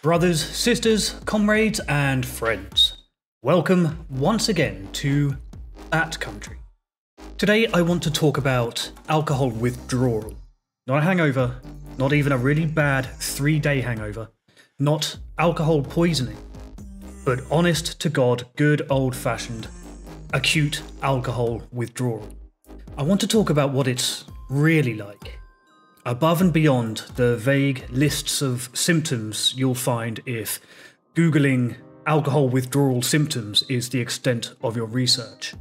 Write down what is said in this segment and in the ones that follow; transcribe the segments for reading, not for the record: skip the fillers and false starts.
Brothers, sisters, comrades, and friends, welcome once again to That Country. Today I want to talk about alcohol withdrawal. Not a hangover, not even a really bad 3-day hangover, not alcohol poisoning, but honest to God, good old-fashioned, acute alcohol withdrawal. I want to talk about what it's really like, above and beyond the vague lists of symptoms you'll find if Googling alcohol withdrawal symptoms is the extent of your research.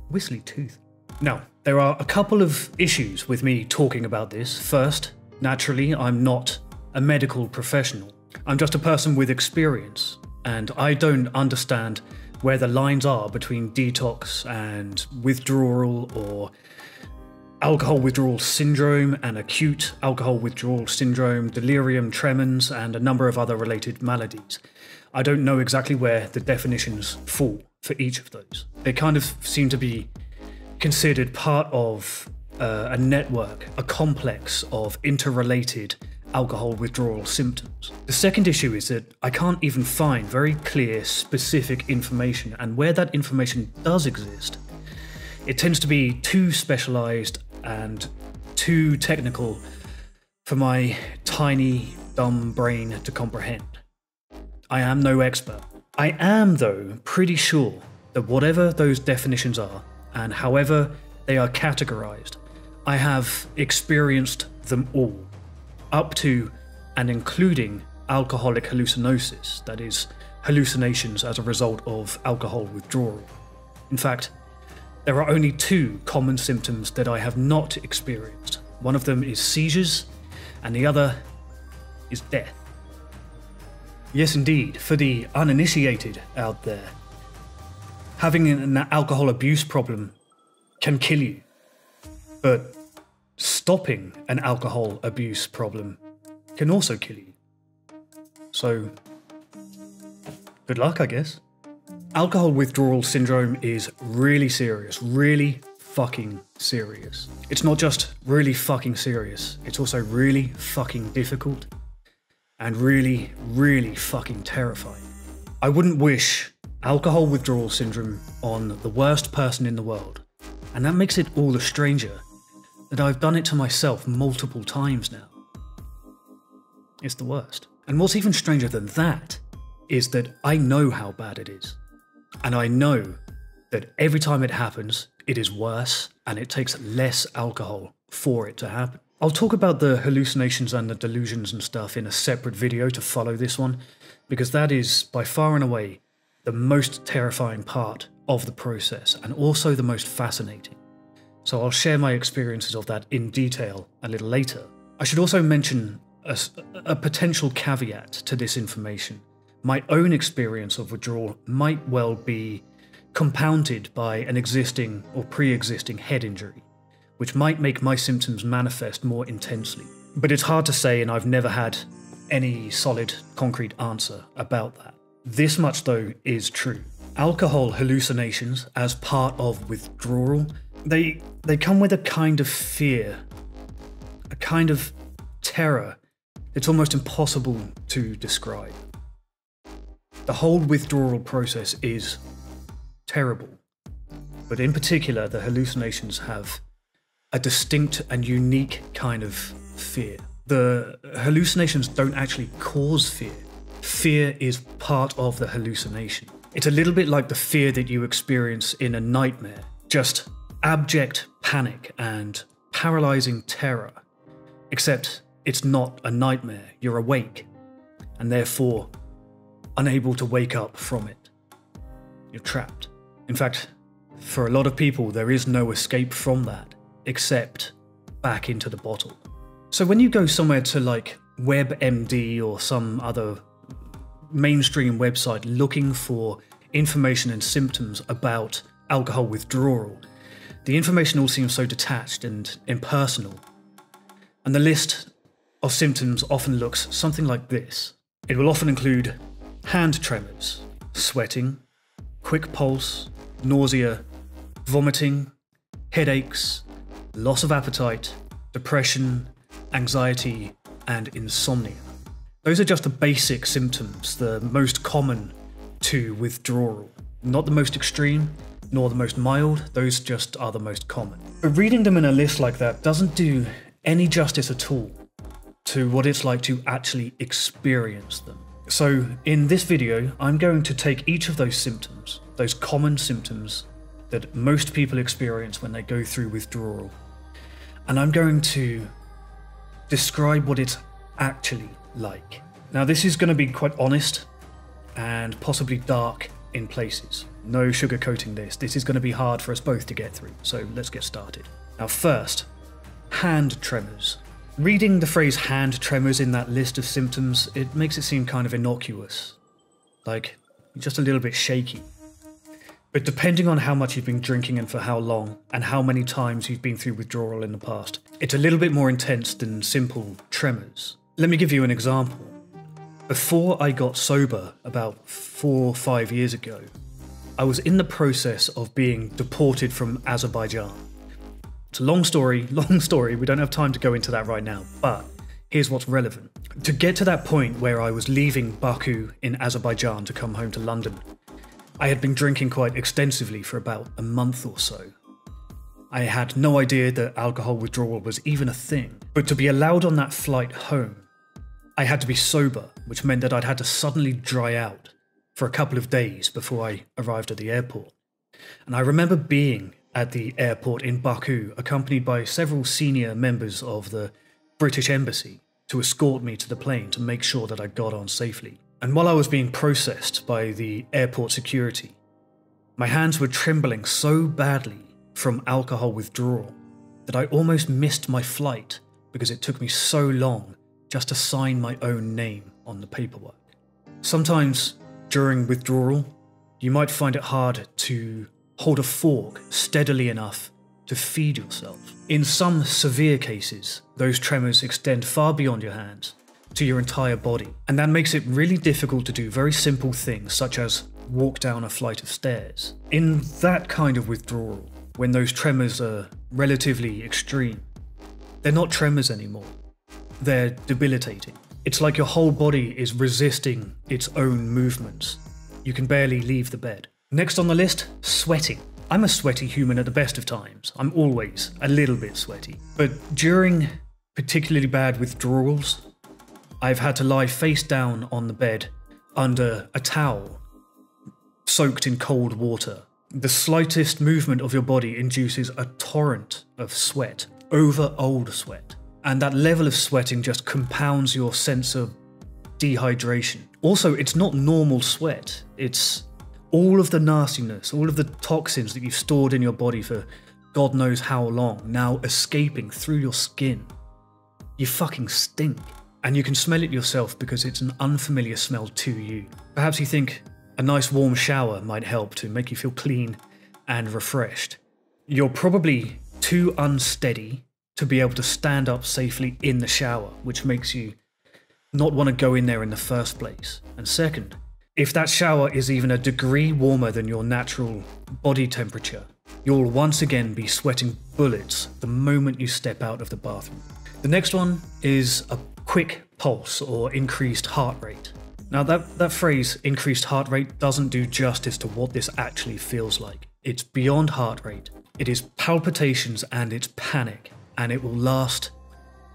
Whistly tooth. Now, there are a couple of issues with me talking about this. First, naturally, I'm not a medical professional. I'm just a person with experience, and I don't understand where the lines are between detox and withdrawal, or alcohol withdrawal syndrome and acute alcohol withdrawal syndrome, delirium tremens, and a number of other related maladies. I don't know exactly where the definitions fall for each of those. They kind of seem to be considered part of a network, a complex of interrelated alcohol withdrawal symptoms. The second issue is that I can't even find very clear, specific information, and where that information does exist, it tends to be too specialized and too technical for my tiny, dumb brain to comprehend. I am no expert. I am, though, pretty sure that whatever those definitions are, and however they are categorized, I have experienced them all, up to and including alcoholic hallucinosis, that is, hallucinations as a result of alcohol withdrawal. In fact, there are only two common symptoms that I have not experienced. One of them is seizures, and the other is death. Yes, indeed, for the uninitiated out there, having an alcohol abuse problem can kill you, but stopping an alcohol abuse problem can also kill you. So, good luck, I guess. Alcohol withdrawal syndrome is really serious, really fucking serious. It's not just really fucking serious, it's also really fucking difficult and really, really fucking terrifying. I wouldn't wish alcohol withdrawal syndrome on the worst person in the world, and that makes it all the stranger that I've done it to myself multiple times now. It's the worst. And what's even stranger than that is that I know how bad it is. And I know that every time it happens, it is worse and it takes less alcohol for it to happen. I'll talk about the hallucinations and the delusions and stuff in a separate video to follow this one, because that is by far and away the most terrifying part of the process and also the most fascinating. So I'll share my experiences of that in detail a little later. I should also mention a potential caveat to this information. My own experience of withdrawal might well be compounded by an existing or pre-existing head injury, which might make my symptoms manifest more intensely. But it's hard to say, and I've never had any solid, concrete answer about that. This much, though, is true. Alcohol hallucinations as part of withdrawal, they come with a kind of fear, a kind of terror. It's almost impossible to describe. The whole withdrawal process is terrible, but in particular, the hallucinations have a distinct and unique kind of fear. The hallucinations don't actually cause fear. Fear is part of the hallucination. It's a little bit like the fear that you experience in a nightmare, just abject panic and paralyzing terror, except it's not a nightmare. You're awake, and therefore unable to wake up from it. You're trapped. In fact, for a lot of people, there is no escape from that, except back into the bottle. So when you go somewhere to like WebMD or some other mainstream website looking for information and symptoms about alcohol withdrawal, the information all seems so detached and impersonal. And the list of symptoms often looks something like this. It will often include hand tremors, sweating, quick pulse, nausea, vomiting, headaches, loss of appetite, depression, anxiety, and insomnia. Those are just the basic symptoms, the most common to withdrawal. Not the most extreme, nor the most mild, those just are the most common. But reading them in a list like that doesn't do any justice at all to what it's like to actually experience them. So in this video, I'm going to take each of those symptoms, those common symptoms that most people experience when they go through withdrawal, and I'm going to describe what it's actually like. Now, this is going to be quite honest and possibly dark in places. No sugarcoating this. This is going to be hard for us both to get through, so let's get started. Now first, hand tremors. Reading the phrase hand tremors in that list of symptoms, it makes it seem kind of innocuous, like just a little bit shaky. But depending on how much you've been drinking and for how long, and how many times you've been through withdrawal in the past, it's a little bit more intense than simple tremors. Let me give you an example. Before I got sober about 4 or 5 years ago, I was in the process of being deported from Azerbaijan. It's a long story, we don't have time to go into that right now, but here's what's relevant. To get to that point where I was leaving Baku in Azerbaijan to come home to London, I had been drinking quite extensively for about a month or so. I had no idea that alcohol withdrawal was even a thing, but to be allowed on that flight home, I had to be sober, which meant that I'd had to suddenly dry out for a couple of days before I arrived at the airport. And I remember being at the airport in Baku, accompanied by several senior members of the British Embassy to escort me to the plane to make sure that I got on safely. And while I was being processed by the airport security, my hands were trembling so badly from alcohol withdrawal that I almost missed my flight because it took me so long just to sign my own name on the paperwork. Sometimes during withdrawal, you might find it hard to hold a fork steadily enough to feed yourself. In some severe cases, those tremors extend far beyond your hands to your entire body, and that makes it really difficult to do very simple things such as walk down a flight of stairs. In that kind of withdrawal, when those tremors are relatively extreme, they're not tremors anymore. They're debilitating. It's like your whole body is resisting its own movements. You can barely leave the bed. Next on the list, sweating. I'm a sweaty human at the best of times. I'm always a little bit sweaty. But during particularly bad withdrawals, I've had to lie face down on the bed under a towel soaked in cold water. The slightest movement of your body induces a torrent of sweat, over old sweat. And that level of sweating just compounds your sense of dehydration. Also, it's not normal sweat. It's all of the nastiness, all of the toxins that you've stored in your body for God knows how long, now escaping through your skin. You fucking stink. And you can smell it yourself because it's an unfamiliar smell to you. Perhaps you think a nice warm shower might help to make you feel clean and refreshed. You're probably too unsteady to be able to stand up safely in the shower, which makes you not want to go in there in the first place. And second, if that shower is even a degree warmer than your natural body temperature, you'll once again be sweating bullets the moment you step out of the bathroom. The next one is a quick pulse or increased heart rate. Now that phrase, increased heart rate, doesn't do justice to what this actually feels like. It's beyond heart rate. It is palpitations and it's panic, and it will last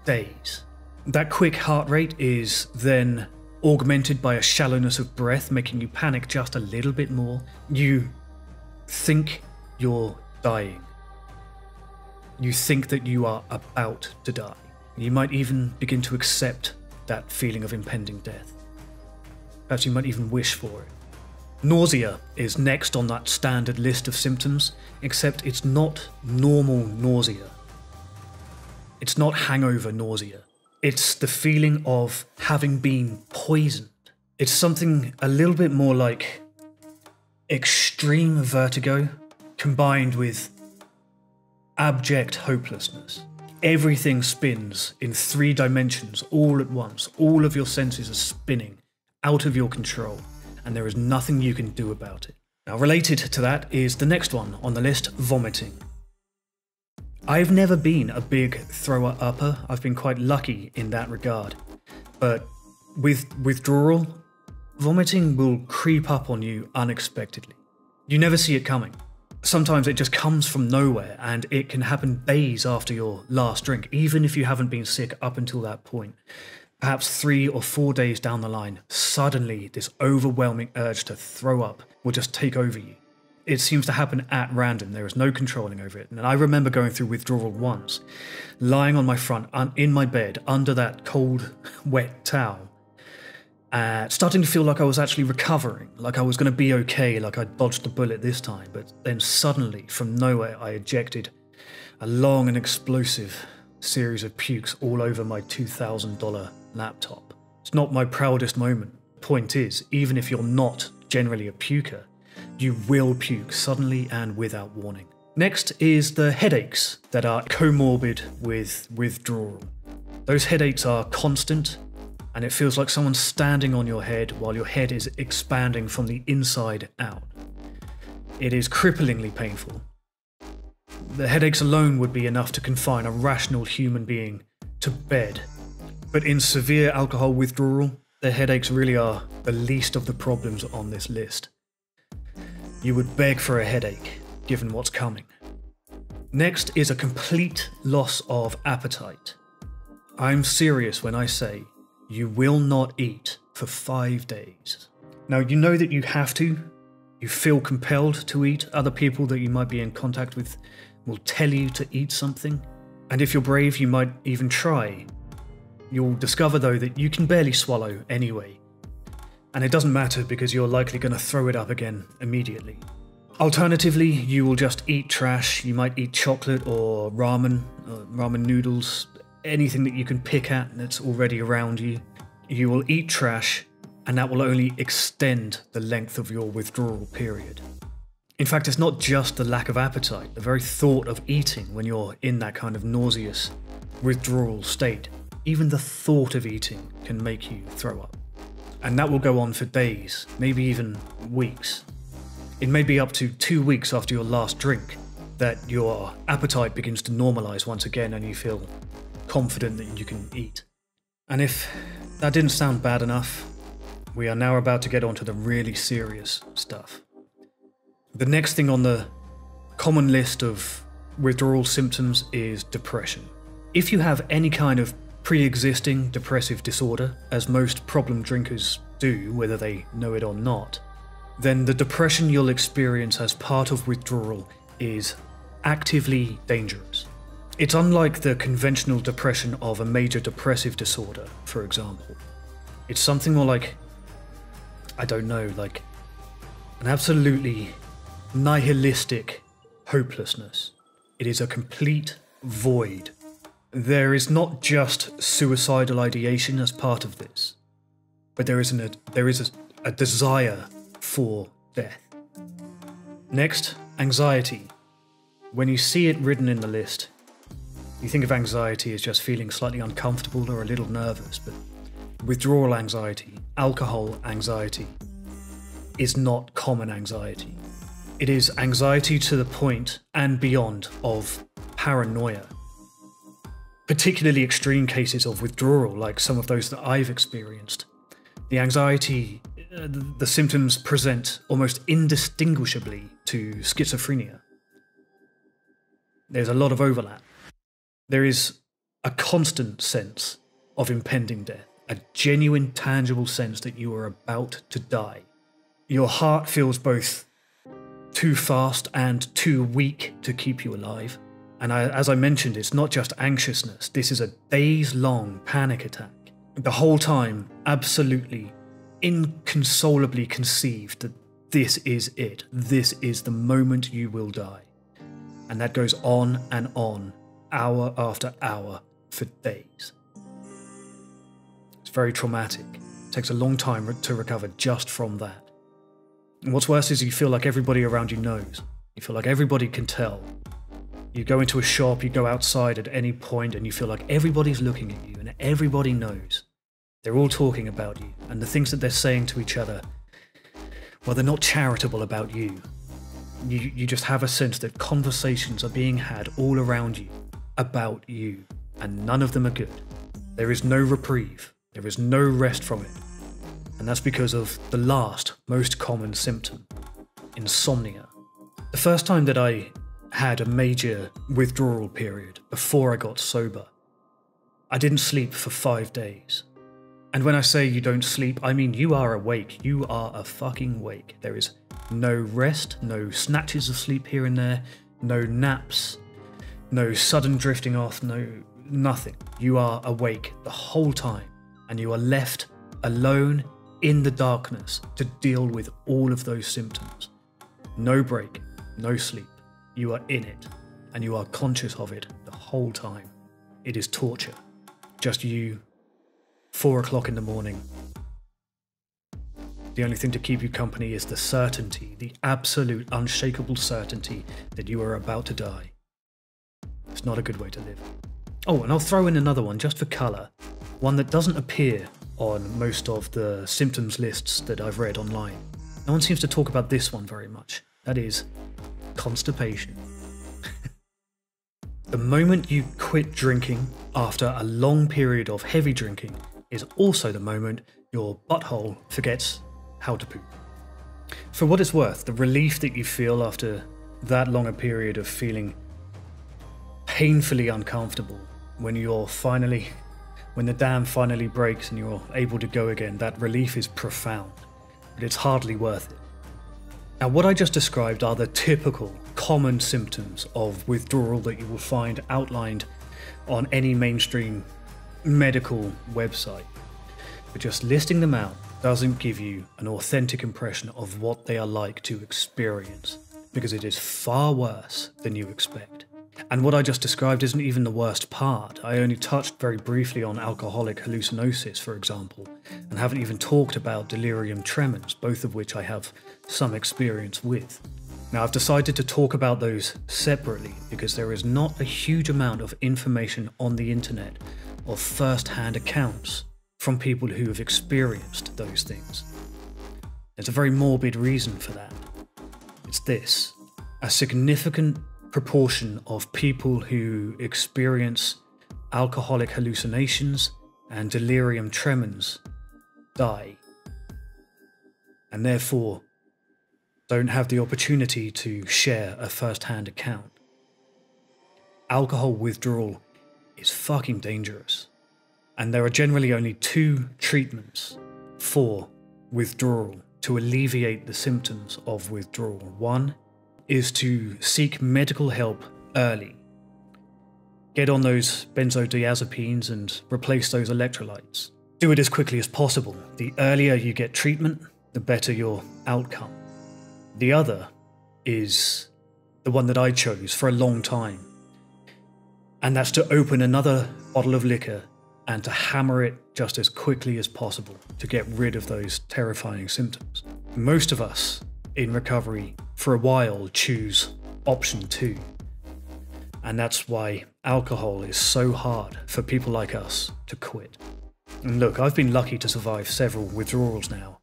days. That quick heart rate is then augmented by a shallowness of breath, making you panic just a little bit more. You think you're dying. You think that you are about to die. You might even begin to accept that feeling of impending death. Perhaps you might even wish for it. Nausea is next on that standard list of symptoms, except it's not normal nausea. It's not hangover nausea. It's the feeling of having been poisoned. It's something a little bit more like extreme vertigo combined with abject hopelessness. Everything spins in 3 dimensions all at once. All of your senses are spinning out of your control, and there is nothing you can do about it. Now, related to that is the next one on the list, vomiting. I've never been a big thrower-upper. I've been quite lucky in that regard. But With withdrawal, vomiting will creep up on you unexpectedly. You never see it coming. Sometimes it just comes from nowhere, and it can happen days after your last drink, even if you haven't been sick up until that point. Perhaps 3 or 4 days down the line, suddenly this overwhelming urge to throw up will just take over you. It seems to happen at random. There is no controlling over it. And I remember going through withdrawal once, lying on my front in my bed under that cold, wet towel, starting to feel like I was actually recovering, like I was going to be okay, like I dodged a bullet this time. But then suddenly, from nowhere, I ejected a long and explosive series of pukes all over my $2,000 laptop. It's not my proudest moment. Point is, even if you're not generally a puker, you will puke suddenly and without warning. Next is the headaches that are comorbid with withdrawal. Those headaches are constant, and it feels like someone's standing on your head while your head is expanding from the inside out. It is cripplingly painful. The headaches alone would be enough to confine a rational human being to bed. But in severe alcohol withdrawal, the headaches really are the least of the problems on this list. You would beg for a headache, given what's coming. Next is a complete loss of appetite. I'm serious when I say you will not eat for 5 days. Now, you know that you have to. You feel compelled to eat. Other people that you might be in contact with will tell you to eat something. And if you're brave, you might even try. You'll discover, though, that you can barely swallow anyway. And it doesn't matter because you're likely going to throw it up again immediately. Alternatively, you will just eat trash. You might eat chocolate or ramen noodles, anything that you can pick at that's already around you. You will eat trash, and that will only extend the length of your withdrawal period. In fact, it's not just the lack of appetite. The very thought of eating when you're in that kind of nauseous withdrawal state, even the thought of eating can make you throw up. And that will go on for days, maybe even weeks. It may be up to 2 weeks after your last drink that your appetite begins to normalize once again and you feel confident that you can eat. And if that didn't sound bad enough, we are now about to get onto the really serious stuff. The next thing on the common list of withdrawal symptoms is depression. If you have any kind of pre-existing depressive disorder, as most problem drinkers do, whether they know it or not, then the depression you'll experience as part of withdrawal is actively dangerous. It's unlike the conventional depression of a major depressive disorder, for example. It's something more like, I don't know, like an absolutely nihilistic hopelessness. It is a complete void. There is not just suicidal ideation as part of this, but there is a desire for death. Next, anxiety. When you see it written in the list, you think of anxiety as just feeling slightly uncomfortable or a little nervous, but withdrawal anxiety, alcohol anxiety, is not common anxiety. It is anxiety to the point and beyond of paranoia. Particularly extreme cases of withdrawal, like some of those that I've experienced. The anxiety, the symptoms present almost indistinguishably to schizophrenia. There's a lot of overlap. There is a constant sense of impending death, a genuine, tangible sense that you are about to die. Your heart feels both too fast and too weak to keep you alive. And as I mentioned, it's not just anxiousness. This is a days-long panic attack. The whole time, absolutely, inconsolably conceived that this is it. This is the moment you will die. And that goes on and on, hour after hour, for days. It's very traumatic. It takes a long time to recover just from that. And what's worse is you feel like everybody around you knows. You feel like everybody can tell. You go into a shop, you go outside at any point, and you feel like everybody's looking at you and everybody knows. They're all talking about you, and the things that they're saying to each other, well, they're not charitable about you. You just have a sense that conversations are being had all around you about you, and none of them are good. There is no reprieve. There is no rest from it. And that's because of the last most common symptom, insomnia. The first time that I had a major withdrawal period before I got sober, I didn't sleep for 5 days. And when I say you don't sleep, I mean you are awake. You are a fucking awake. There is no rest, no snatches of sleep here and there, no naps, no sudden drifting off, nothing. You are awake the whole time, and you are left alone in the darkness to deal with all of those symptoms. No break, no sleep. You are in it, and you are conscious of it the whole time. It is torture. Just you, 4 o'clock in the morning. The only thing to keep you company is the certainty, the absolute unshakable certainty that you are about to die. It's not a good way to live. Oh, and I'll throw in another one just for colour. One that doesn't appear on most of the symptoms lists that I've read online. No one seems to talk about this one very much. That is constipation. The moment you quit drinking after a long period of heavy drinking is also the moment your butthole forgets how to poop. For what it's worth, the relief that you feel after that long a period of feeling painfully uncomfortable when the dam finally breaks and you're able to go again, that relief is profound, but it's hardly worth it. Now, what I just described are the typical common symptoms of withdrawal that you will find outlined on any mainstream medical website. But just listing them out doesn't give you an authentic impression of what they are like to experience, because it is far worse than you expect. And what I just described isn't even the worst part. I only touched very briefly on alcoholic hallucinosis, for example, and haven't even talked about delirium tremors, both of which I have some experience with. Now, I've decided to talk about those separately because there is not a huge amount of information on the internet of first-hand accounts from people who have experienced those things. There's a very morbid reason for that. It's this: a significant proportion of people who experience alcoholic hallucinations and delirium tremors die, and therefore don't have the opportunity to share a first-hand account. Alcohol withdrawal is fucking dangerous, and there are generally only 2 treatments for withdrawal to alleviate the symptoms of withdrawal. One is to seek medical help early. Get on those benzodiazepines and replace those electrolytes. Do it as quickly as possible. The earlier you get treatment, the better your outcome. The other is the one that I chose for a long time, and that's to open another bottle of liquor and to hammer it just as quickly as possible to get rid of those terrifying symptoms. Most of us in recovery for a while choose option 2, and that's why alcohol is so hard for people like us to quit. And look, I've been lucky to survive several withdrawals now.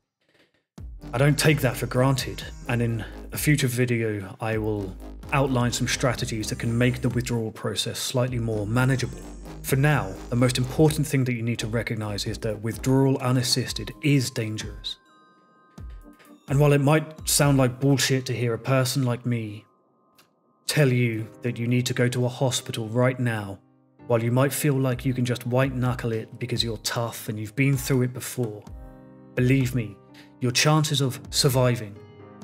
I don't take that for granted, and in a future video I will outline some strategies that can make the withdrawal process slightly more manageable. For now, the most important thing that you need to recognize is that withdrawal unassisted is dangerous. And while it might sound like bullshit to hear a person like me tell you that you need to go to a hospital right now, while you might feel like you can just white knuckle it because you're tough and you've been through it before, believe me, your chances of surviving,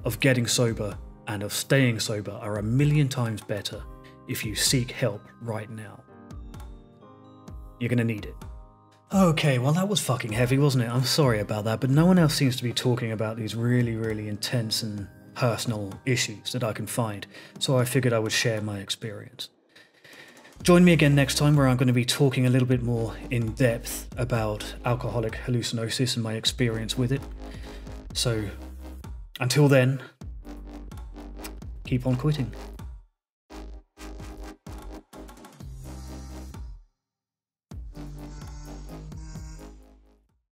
of getting sober, and of staying sober are 1,000,000 times better if you seek help right now. You're gonna need it. Okay, well that was fucking heavy, wasn't it? I'm sorry about that, but no one else seems to be talking about these really, really intense and personal issues that I can find, so I figured I would share my experience. Join me again next time, where I'm going to be talking a little bit more in depth about alcoholic hallucinosis and my experience with it. So, until then, keep on quitting.